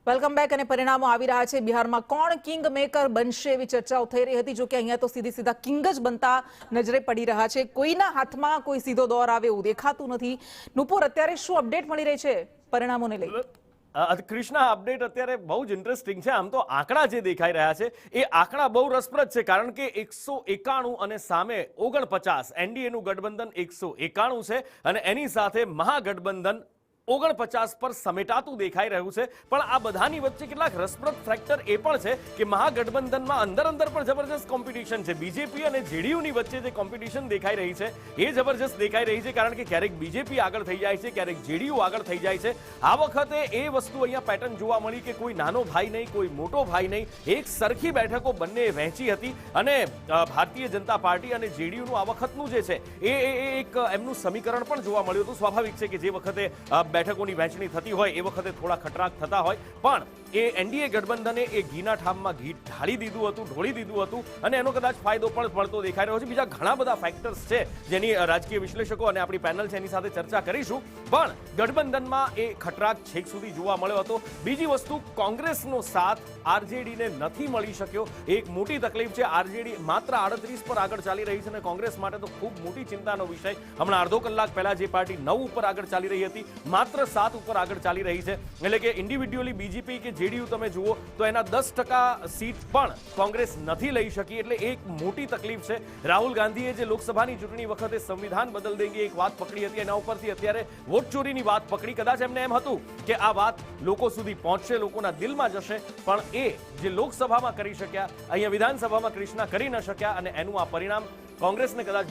Welcome back અને પરિણામો આવી રહ્યા છે। બિહારમાં કોણ કિંગ મેકર બનશે એવી ચર્ચાઓ થઈ રહી હતી, જો કે અહીંયા તો સીધા કિંગ જ બનતા નજરે પડી રહ્યા છે। કોઈના હાથમાં કોઈ સીધો દોર આવે એવું દેખાતું નથી। નુપુર, અત્યારે શું અપડેટ મળી રહી છે પરિણામોને લઈ? કૃષ્ણા, અપડેટ અત્યારે બહુ જ ઇન્ટરેસ્ટિંગ છે। આમ તો આંકડા જે દેખાઈ રહ્યા છે એ આંકડા બહુ રસપ્રદ છે, કારણ કે 191 અને સામે 49 એનડીએનું ગઠબંધન 191 છે અને એની સાથે મહાગઠબંધન 49 પર સમેટાતું દેખાઈ રહ્યું છે। પણ આ બધાની વચ્ચે કેટલાક રસપ્રદ ફેક્ટર એ પણ છે કે મહાગઠબંધનમાં અંદર પણ જબરજસ્ત કોમ્પિટિશન છે। બીજેપી અને જેડીયુની વચ્ચે જે કોમ્પિટિશન દેખાઈ રહી છે એ જબરજસ્ત દેખાઈ રહી છે, કારણ કે ક્યારેક બીજેપી આગળ થઈ જાય છે, ક્યારેક જેડીયુ આગળ થઈ જાય છે। આ વખતે એ વસ્તુ અહીંયા પેટર્ન જોવા મળી કે કોઈ નાનો ભાઈ નહીં, કોઈ મોટો ભાઈ નહીં, એક સરખી બેઠકો બંને વહેંચી હતી અને ભારતીય જનતા પાર્ટી અને જેડીયુનું આ વખતનું જે છે એ એક એમનું સમીકરણ પણ જોવા મળ્યું હતું। સ્વાભાવિક છે કે જે વખતે બેઠકોની વહેંચણી થતી હોય એ વખતે થોડા ખટરાક થતા હોય, પણ એ એનડીએ ગઠબંધને એ ઘીના ઠામમાં ઘી ઢાળી દીધું હતું, ઢોળી દીધું હતું અને એનો કદાચ ફાયદો પણ પડતો દેખાઈ રહ્યો છે। બીજા ઘણા બધા ફેક્ટર્સ છે જેની રાજકીય વિશ્લેષકો અને આપણી પેનલ છે એની સાથે ચર્ચા કરીશું, પણ ગઠબંધનમાં એ ખટરાક છેક સુધી જોવા મળ્યો હતો। બીજી વસ્તુ, કોંગ્રેસનો સાથ આરજેડીને નથી મળી શક્યો, એક મોટી તકલીફ છે। આરજેડી માત્ર 38 પર આગળ ચાલી રહી છે અને કોંગ્રેસ માટે તો ખૂબ મોટી ચિંતાનો વિષય। હમણાં અડધો કલાક પહેલા જે પાર્ટી 9 ઉપર આગળ ચાલી રહી હતી, માત્ર 7 ઉપર આગળ ચાલી રહી છે। એટલે કે ઇન્ડિવિડ્યુઅલી બીજેપી કે જેડીયુ તમે જુઓ તો એના 10% સીટ પણ કોંગ્રેસ નથી લઈ શકી, એટલે એક મોટી તકલીફ છે। રાહુલ ગાંધીએ જે લોકસભાની ચૂંટણી વખતે સંવિધાન બદલ દેંગે એક વાત પકડી હતી, એના ઉપરથી અત્યારે વોટ ચોરીની વાત પકડી। કદાચ એમને એમ હતું કે આ વાત લોકો સુધી પહોંચશે, લોકોના દિલમાં જશે, પણ એ જે લોકસભામાં કરી શક્યા અહીંયા વિધાનસભામાં કૃષ્ણા કરી ન શક્યા અને એનું આ પરિણામ કોંગ્રેસને કદાચ